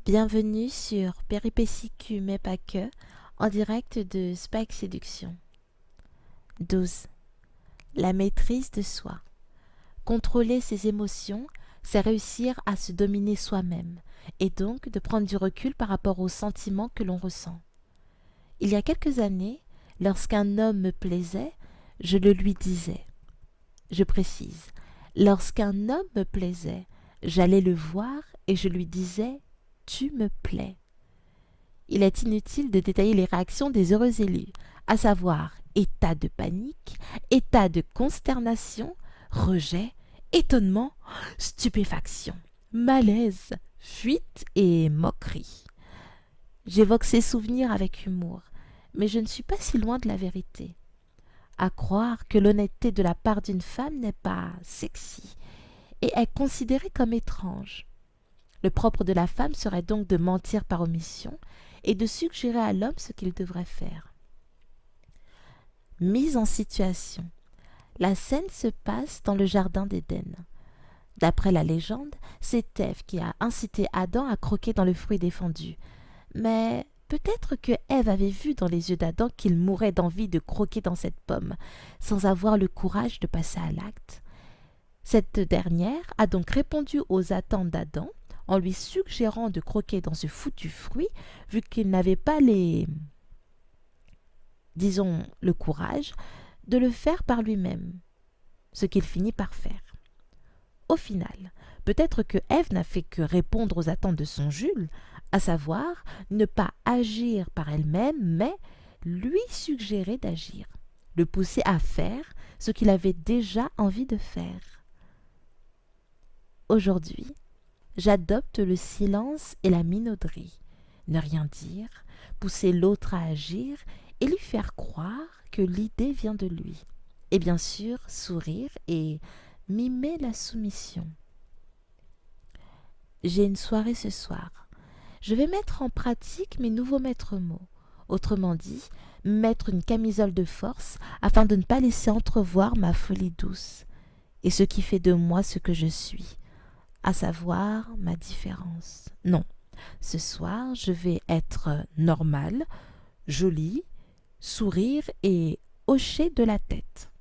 Bienvenue sur Péripéties Q mais pas que, en direct de Spike Séduction. 12. La maîtrise de soi. Contrôler ses émotions, c'est réussir à se dominer soi-même, et donc de prendre du recul par rapport aux sentiments que l'on ressent. Il y a quelques années, lorsqu'un homme me plaisait, je le lui disais. Je précise, lorsqu'un homme me plaisait, j'allais le voir et je lui disais « tu me plais ». Il est inutile de détailler les réactions des heureux élus, à savoir état de panique, état de consternation, rejet, étonnement, stupéfaction, malaise, fuite et moquerie. J'évoque ces souvenirs avec humour, mais je ne suis pas si loin de la vérité. À croire que l'honnêteté de la part d'une femme n'est pas sexy et est considérée comme étrange. Le propre de la femme serait donc de mentir par omission et de suggérer à l'homme ce qu'il devrait faire. Mise en situation. La scène se passe dans le jardin d'Éden. D'après la légende, c'est Ève qui a incité Adam à croquer dans le fruit défendu. Mais peut-être que Ève avait vu dans les yeux d'Adam qu'il mourait d'envie de croquer dans cette pomme, sans avoir le courage de passer à l'acte. Cette dernière a donc répondu aux attentes d'Adam en lui suggérant de croquer dans ce foutu fruit, vu qu'il n'avait pas le courage de le faire par lui-même, ce qu'il finit par faire. Au final, peut-être que Ève n'a fait que répondre aux attentes de son Jules, à savoir ne pas agir par elle-même, mais lui suggérer d'agir, le pousser à faire ce qu'il avait déjà envie de faire. Aujourd'hui, j'adopte le silence et la minauderie, ne rien dire, pousser l'autre à agir et lui faire croire que l'idée vient de lui. Et bien sûr, sourire et mimer la soumission. J'ai une soirée ce soir. Je vais mettre en pratique mes nouveaux maîtres mots. Autrement dit, mettre une camisole de force afin de ne pas laisser entrevoir ma folie douce et ce qui fait de moi ce que je suis, à savoir ma différence. Non, ce soir, je vais être normale, jolie, sourire et hocher de la tête.